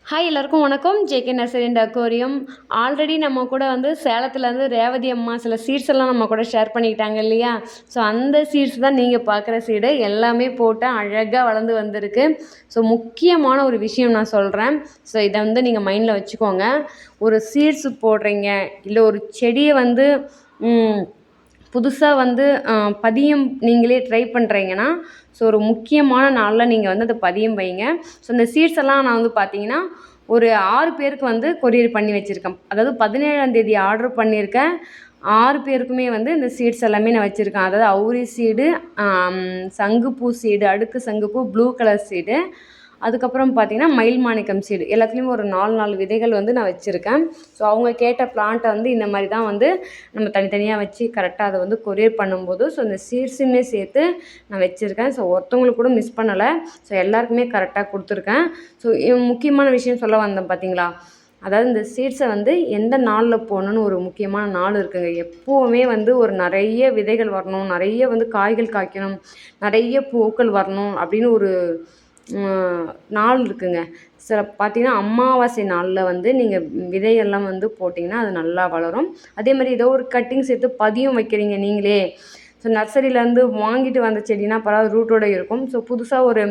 Hi எல்லாருக்கும் வணக்கம். JK nursery and aquarium. Already நம்ம கூட வந்து சேலத்துலேருந்து ரேவதி அம்மா சில சீட்ஸ் எல்லாம் நம்ம கூட ஷேர் பண்ணிக்கிட்டாங்க இல்லையா? ஸோ அந்த சீட்ஸ் தான் நீங்கள் பார்க்குற சீடு. எல்லாமே போட்டு அழகாக வளர்ந்து வந்திருக்கு. ஸோ முக்கியமான ஒரு விஷயம் நான் சொல்கிறேன். ஸோ இதை வந்து நீங்கள் மைண்டில் வச்சுக்கோங்க. ஒரு சீட்ஸ் போடுறீங்க, இல்லை ஒரு செடியை வந்து புதுசாக வந்து பதியம் நீங்களே ட்ரை பண்ணுறீங்கன்னா, ஸோ ஒரு முக்கியமான நாளில் நீங்கள் வந்து அதை பதியம் வைங்க. ஸோ இந்த சீட்ஸ் எல்லாம் நான் வந்து பார்த்தீங்கன்னா ஒரு 6 பேருக்கு வந்து கொரியர் பண்ணி வச்சுருக்கேன். அதாவது 17ஆம் தேதி ஆர்டர் பண்ணியிருக்கேன். 6 பேருக்குமே வந்து இந்த சீட்ஸ் எல்லாமே நான் வச்சுருக்கேன். அதாவது அவுரி சீடு, சங்குப்பூ சீடு, அடுக்கு சங்குப்பூ, ப்ளூ கலர் சீடு, அதுக்கப்புறம் பார்த்தீங்கன்னா மயில் மாணிக்கம் சீடு, எல்லாத்துலேயும் ஒரு 4 விதைகள் வந்து நான் வச்சுருக்கேன். ஸோ அவங்க கேட்ட பிளான்ட்டை வந்து இந்த மாதிரி தான் வந்து நம்ம தனித்தனியாக வச்சு கரெக்டாக அதை வந்து கொரியர் பண்ணும்போது ஸோ இந்த சீட்ஸுமே சேர்த்து நான் வச்சுருக்கேன். ஸோ ஒருத்தவங்களுக்கு கூட மிஸ் பண்ணலை. ஸோ எல்லாருக்குமே கரெக்டாக கொடுத்துருக்கேன். ஸோ முக்கியமான விஷயம் சொல்ல வந்தேன் பார்த்தீங்களா? அதாவது இந்த சீட்ஸை வந்து எந்த நாளில் போடணுன்னு ஒரு முக்கியமான நாள் இருக்குங்க. எப்போவுமே வந்து ஒரு நிறைய விதைகள் வரணும், நிறைய வந்து காய்கள் காய்க்கணும், நிறைய பூக்கள் வரணும் அப்படின்னு ஒரு நாள் இருக்குங்க. சில பார்த்தீங்கன்னா அமாவாசை நாளில் வந்து நீங்கள் விதையெல்லாம் வந்து போட்டிங்கன்னா அது நல்லா வளரும். அதே மாதிரி ஏதோ ஒரு கட்டிங்ஸ் எடுத்து பதியம் வைக்கிறீங்க நீங்களே. ஸோ நர்சரியிலேருந்து வாங்கிட்டு வந்த செடினா பரவாயில்ல, ரூட்டோடு இருக்கும். ஸோ புதுசாக ஒரு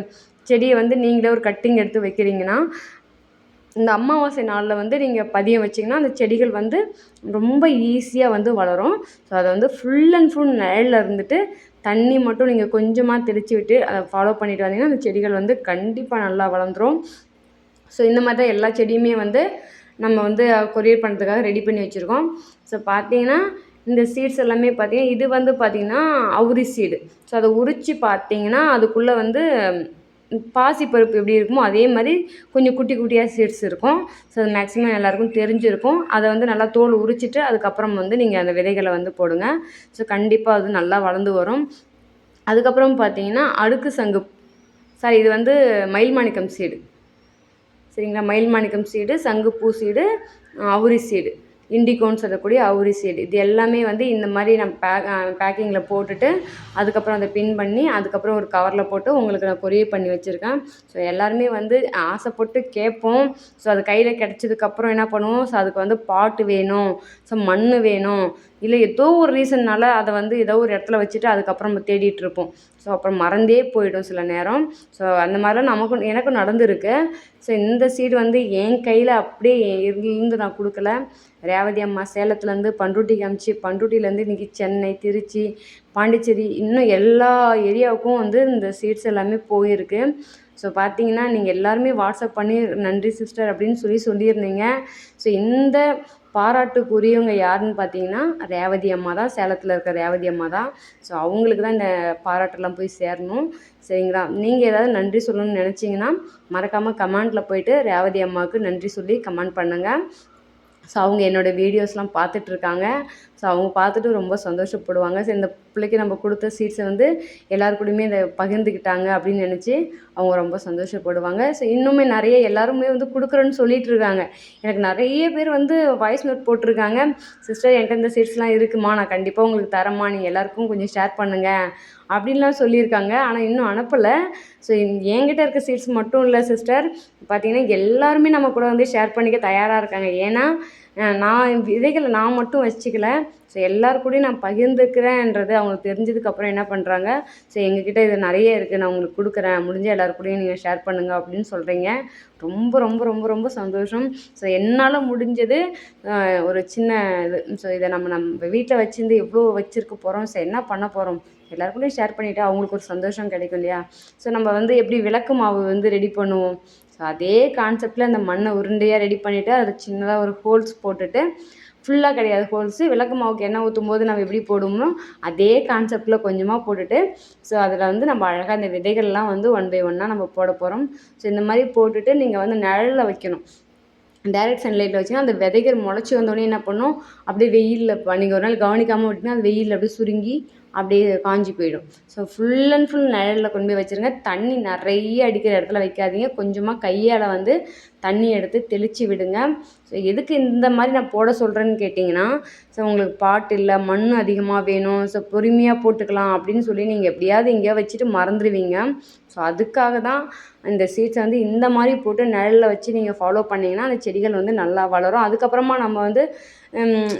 செடியை வந்து நீங்களே ஒரு கட்டிங் எடுத்து வைக்கிறீங்கன்னா, இந்த அமாவாசை நாளில் வந்து நீங்கள் பதியம் வச்சிங்கன்னா அந்த செடிகள் வந்து ரொம்ப ஈஸியாக வந்து வளரும். ஸோ அதை வந்து ஃபுல் அண்ட் ஃபுல் நிழலில் இருந்துட்டு தண்ணி மட்டும் நீங்கள் கொஞ்சமாக தெளித்து விட்டு அதை ஃபாலோ பண்ணிட்டு வந்தீங்கன்னா அந்த செடிகள் வந்து கண்டிப்பாக நல்லா வளர்ந்துடும். ஸோ இந்த மாதிரி தான் எல்லா செடியுமே வந்து நம்ம வந்து கொரியர் பண்ணுறதுக்காக ரெடி பண்ணி வச்சுருக்கோம். ஸோ பார்த்தீங்கன்னா இந்த சீட்ஸ் எல்லாமே பார்த்தீங்கன்னா இது வந்து பார்த்திங்கன்னா அவுரி சீடு. ஸோ அதை உரித்து பார்த்தீங்கன்னா அதுக்குள்ளே வந்து பாசிப்பருப்பு எப்படி இருக்குமோ அதே மாதிரி கொஞ்சம் குட்டி குட்டியாக சீட்ஸ் இருக்கும். ஸோ அது மேக்ஸிமம் எல்லாருக்கும் தெரிஞ்சிருக்கும். அதை வந்து நல்லா தோல் உரிச்சிட்டு அதுக்கப்புறம் வந்து நீங்கள் அந்த விதைகளை வந்து போடுங்க. ஸோ கண்டிப்பாக அது நல்லா வளர்ந்து வரும். அதுக்கப்புறம் பார்த்தீங்கன்னா அடுக்கு சங்கு, சாரி இது வந்து மயில் மாணிக்கம் சீடு, சரிங்களா? மயில் மாணிக்கம் சீடு, சங்குப்பூ சீடு, அவுரி சீடு, இண்டிகோன்னு சொல்லக்கூடிய அவுரி சீடு, இது எல்லாமே வந்து இந்த மாதிரி நான் பேக்கிங்கில் போட்டுட்டு அதுக்கப்புறம் அதை பின் பண்ணி அதுக்கப்புறம் ஒரு கவரில் போட்டு உங்களுக்கு நான் கொரியர் பண்ணி வச்சுருக்கேன். ஸோ எல்லாருமே வந்து ஆசைப்பட்டு கேட்போம். ஸோ அது கையில் கிடச்சதுக்கப்புறம் என்ன பண்ணுவோம், ஸோ அதுக்கு வந்து பாட்டு வேணும், ஸோ மண் வேணும், இல்லை ஏதோ ஒரு ரீசன்னால் அதை வந்து ஏதோ ஒரு இடத்துல வச்சுட்டு அதுக்கப்புறம் நம்ம தேடிட்டுருப்போம். ஸோ அப்புறம் மறந்தே போயிடும் சில நேரம். ஸோ அந்த மாதிரிலாம் எனக்கும் நடந்துருக்கு. ஸோ இந்த சீடு வந்து என் கையில் அப்படியே இருந்து நான் கொடுக்கல. ரேவதி அம்மா சேலத்துலேருந்து பண்ருட்டிக்கு அனுப்பிச்சி, பண்ருட்டிலேருந்து இன்றைக்கி சென்னை, திருச்சி, பாண்டிச்சேரி, இன்னும் எல்லா ஏரியாவுக்கும் வந்து இந்த சீட்ஸ் எல்லாமே போயிருக்கு. ஸோ பார்த்தீங்கன்னா நீங்கள் எல்லாருமே வாட்ஸ்அப் பண்ணி நன்றி சிஸ்டர் அப்படின்னு சொல்லியிருந்தீங்க. ஸோ இந்த பாராட்டுக்குரியவங்க யாருன்னு பார்த்தீங்கன்னா ரேவதி அம்மா தான், சேலத்தில் இருக்க ரேவதி அம்மா தான். ஸோ அவங்களுக்கு தான் இந்த பாராட்டெல்லாம் போய் சேரணும், சரிங்களா? நீங்கள் ஏதாவது நன்றி சொல்லணும்னு நினச்சிங்கன்னா மறக்காமல் கமெண்ட்டில் போய்ட்டு ரேவதி அம்மாவுக்கு நன்றி சொல்லி கமெண்ட் பண்ணுங்கள். ஸோ அவங்க என்னோடய வீடியோஸ்லாம் பார்த்துட்ருக்காங்க. ஸோ அவங்க பார்த்துட்டு ரொம்ப சந்தோஷப்படுவாங்க. ஸோ இந்த பிள்ளைக்கு நம்ம கொடுத்த சீட்ஸை வந்து எல்லார் கூடயுமே இதை பகிர்ந்துக்கிட்டாங்க அப்படின்னு நினச்சி அவங்க ரொம்ப சந்தோஷப்படுவாங்க. ஸோ இன்னுமே நிறைய எல்லாருமே வந்து கொடுக்குறேன்னு சொல்லிகிட்டு இருக்காங்க. எனக்கு நிறைய பேர் வந்து வாய்ஸ் நோட் போட்டிருக்காங்க, சிஸ்டர் என்கிட்ட இந்த சீட்ஸ்லாம் இருக்குமா, நான் கண்டிப்பாக உங்களுக்கு தரேம்மா, நீங்கள் எல்லாருக்கும் கொஞ்சம் ஷேர் பண்ணுங்கள் அப்படின்லாம் சொல்லியிருக்காங்க. ஆனால் இன்னும் அனுப்பலை. ஸோ என்கிட்ட இருக்க சீட்ஸ் மட்டும் இல்லை சிஸ்டர், பார்த்திங்கன்னா எல்லாருமே நம்ம கூட வந்து ஷேர் பண்ணிக்க தயாராக இருக்காங்க. ஏன்னா நான் விதைகளை நான் மட்டும் வச்சுக்கல, ஸோ எல்லாருக்கூடையும் நான் பகிர்ந்துக்கிறேன்றது அவங்களுக்கு தெரிஞ்சதுக்கப்புறம் என்ன பண்ணுறாங்க, ஸோ எங்ககிட்ட இது நிறைய இருக்குது, நான் உங்களுக்கு கொடுக்குறேன், முடிஞ்ச எல்லாருக்கூடையும் நீங்கள் ஷேர் பண்ணுங்கள் அப்படின்னு சொல்கிறீங்க. ரொம்ப ரொம்ப ரொம்ப ரொம்ப சந்தோஷம். ஸோ என்னால் முடிஞ்சது ஒரு சின்ன இது. ஸோ இதை நம்ம வீட்டில் வச்சுருந்து எவ்வளோ வச்சுருக்க போகிறோம், ஸோ என்ன பண்ண போகிறோம், எல்லாருக்கூடையும் ஷேர் பண்ணிவிட்டு அவங்களுக்கு ஒரு சந்தோஷம் கிடைக்கும் இல்லையா? ஸோ நம்ம வந்து எப்படி விளக்கு மாவு வந்து ரெடி பண்ணுவோம், ஸோ அதே கான்செப்டில் அந்த மண்ணை உருண்டையாக ரெடி பண்ணிவிட்டு அதில் சின்னதாக ஒரு ஹோல்ஸ் போட்டுட்டு, ஃபுல்லாக கிடையாது ஹோல்ஸு, விளக்கு மாவுக்கு எண்ணெய் ஊற்றும் போது நம்ம எப்படி போடுவோமோ அதே கான்செப்டில் கொஞ்சமாக போட்டுட்டு, ஸோ அதில் வந்து நம்ம அழகாக இந்த விதைகள்லாம் வந்து 1 பை 1 நம்ம போட போகிறோம். ஸோ இந்த மாதிரி போட்டுட்டு நீங்கள் வந்து நிழலில் வைக்கணும். டைரக்ட் சன்லைட்டில் வச்சிங்கன்னா அந்த விதைகள் முளைச்சி வந்தோடனே என்ன பண்ணும், அப்படியே வெயிலில் நீங்கள் ஒரு நாள் கவனிக்காமல் விட்டிங்கன்னா அது வெயிலில் அப்படியே சுருங்கி அப்படியே காஞ்சி போயிடும். ஸோ ஃபுல் அண்ட் ஃபுல் நிழலில் கொண்டு போய் வச்சுருங்க. தண்ணி நிறைய அடிக்கிற இடத்துல வைக்காதீங்க. கொஞ்சமாக கையால் வந்து தண்ணி எடுத்து தெளித்து விடுங்க. ஸோ எதுக்கு இந்த மாதிரி நான் போட சொல்கிறேன்னு கேட்டிங்கன்னா, ஸோ உங்களுக்கு பாட் இல்லை, மண் அதிகமாக வேணும், ஸோ பொறுமையாக போட்டுக்கலாம் அப்படின்னு சொல்லி நீங்கள் எப்படியாவது எங்கேயா வச்சுட்டு மறந்துடுவீங்க. ஸோ அதுக்காக தான் இந்த சீட்ஸை வந்து இந்த மாதிரி போட்டு நிழலில் வச்சு நீங்கள் ஃபாலோ பண்ணிங்கன்னா அந்த செடிகள் வந்து நல்லா வளரும். அதுக்கப்புறமா நம்ம வந்து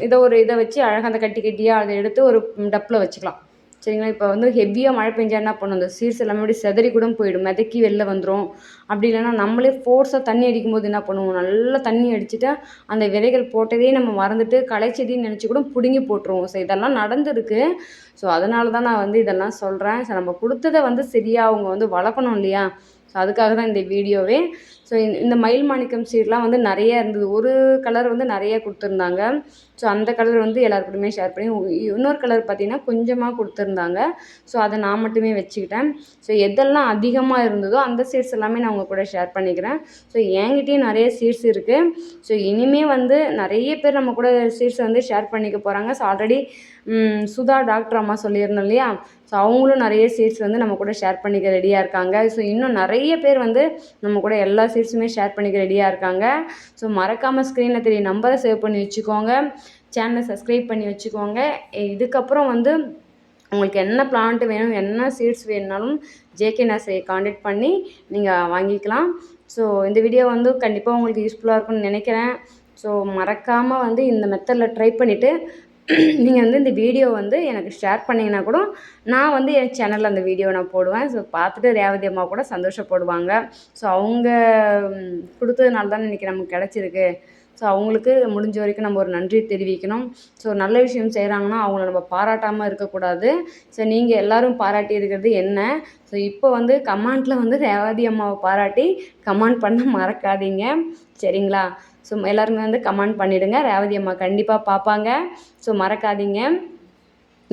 இதை வச்சு அழகாக அந்த கட்டி கட்டியாக அதை எடுத்து ஒரு டப்பில் வச்சுக்கலாம். சரிங்களா? இப்போ வந்து ஹெவியாக மழை பெஞ்சா என்ன பண்ணும், அந்த சீட்ஸ் எல்லாமே அப்படி செதறி கூட போயிடும், மிதக்கி வெளில வந்துடும். அப்படி இல்லைன்னா நம்மளே ஃபோர்ஸாக தண்ணி அடிக்கும்போது என்ன பண்ணுவோம், நல்லா தண்ணி அடிச்சுட்டா அந்த விதைகள் போட்டதே நம்ம மறந்துட்டு களைச்செடின்னு நினச்சி கூட பிடுங்கி போட்டுருவோம். ஸோ இதெல்லாம் நடந்திருக்கு. ஸோ அதனால தான் நான் வந்து இதெல்லாம் சொல்கிறேன். ஸோ நம்ம கொடுத்ததை வந்து சரியாக அவங்க வந்து வளர்க்கணும் இல்லையா? ஸோ அதுக்காக தான் இந்த வீடியோவே. ஸோ இந்த மயில் மாணிக்கம் சீட்லாம் வந்து நிறைய இருந்தது. ஒரு கலர் வந்து நிறைய கொடுத்துருந்தாங்க. ஸோ அந்த கலர் வந்து எல்லாருக்கூடயுமே ஷேர் பண்ணி, இன்னொரு கலர் பார்த்திங்கன்னா கொஞ்சமாக கொடுத்துருந்தாங்க. ஸோ அதை நான் மட்டுமே வச்சுக்கிட்டேன். ஸோ எதெல்லாம் அதிகமாக இருந்ததோ அந்த சீட்ஸ் எல்லாமே நான் உங்கள் கூட ஷேர் பண்ணிக்கிறேன். ஸோ என்கிட்டயும் நிறைய சீட்ஸ் இருக்குது. ஸோ இனிமேல் வந்து நிறைய பேர் நம்ம கூட சீட்ஸை வந்து ஷேர் பண்ணிக்க போகிறாங்க. ஸோ ஆல்ரெடி சுதா டாக்டர் அம்மா சொல்லியிருந்தோம் இல்லையா? ஸோ அவங்களும் நிறைய சீட்ஸ் வந்து நம்ம கூட ஷேர் பண்ணிக்க ரெடியாக இருக்காங்க. ஸோ இன்னும் நிறைய பேர் வந்து நம்ம கூட எல்லா சீட்ஸுமே ஷேர் பண்ணிக்க ரெடியாக இருக்காங்க. ஸோ மறக்காமல் ஸ்க்ரீனில் தெரிய நம்பரை சேவ் பண்ணி வச்சுக்கோங்க, சேனலை சப்ஸ்கிரைப் பண்ணி வச்சுக்கோங்க. இதுக்கப்புறம் வந்து உங்களுக்கு என்ன பிளான்ட் வேணும், என்ன சீட்ஸ் வேணுனாலும் ஜேகே நர்சரியை காண்டாக்ட் பண்ணி நீங்கள் வாங்கிக்கலாம். ஸோ இந்த வீடியோ வந்து கண்டிப்பாக உங்களுக்கு யூஸ்ஃபுல்லாக இருக்கும்னு நினைக்கிறேன். ஸோ மறக்காமல் வந்து இந்த மெத்தடில் ட்ரை பண்ணிவிட்டு நீங்கள் வந்து இந்த வீடியோ வந்து எனக்கு ஷேர் பண்ணிங்கன்னா கூட நான் வந்து என் சேனலில் அந்த வீடியோ நான் போடுவேன். ஸோ பார்த்துட்டு ரேவதி அம்மா கூட சந்தோஷப்படுவாங்க. ஸோ அவங்க கொடுத்ததுனால தான் இன்றைக்கி நமக்கு கிடச்சிருக்கு. ஸோ அவங்களுக்கு முடிஞ்ச வரைக்கும் நம்ம ஒரு நன்றி தெரிவிக்கணும். ஸோ நல்ல விஷயம் செய்கிறாங்கன்னா அவங்கள நம்ம பாராட்டாமல் இருக்கக்கூடாது. ஸோ நீங்கள் எல்லோரும் பாராட்டி இருக்கிறது என்ன? ஸோ இப்போ வந்து கமெண்ட்டில் வந்து ரேவதி அம்மாவை பாராட்டி கமெண்ட் பண்ண மறக்காதீங்க. சரிங்களா? ஸோ எல்லாருமே வந்து கமெண்ட் பண்ணிவிடுங்க. ரேவதி அம்மா கண்டிப்பாக பார்ப்பாங்க. ஸோ மறக்காதீங்க.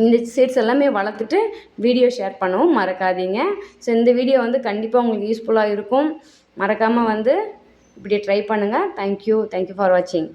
இந்த சீட்ஸ் எல்லாமே வளர்த்துட்டு வீடியோ ஷேர் பண்ணவும் மறக்காதீங்க. ஸோ இந்த வீடியோ வந்து கண்டிப்பாக உங்களுக்கு யூஸ்ஃபுல்லாக இருக்கும். மறக்காமல் வந்து இப்படி ட்ரை பண்ணுங்கள். தேங்க்யூ ஃபார் வாட்சிங்.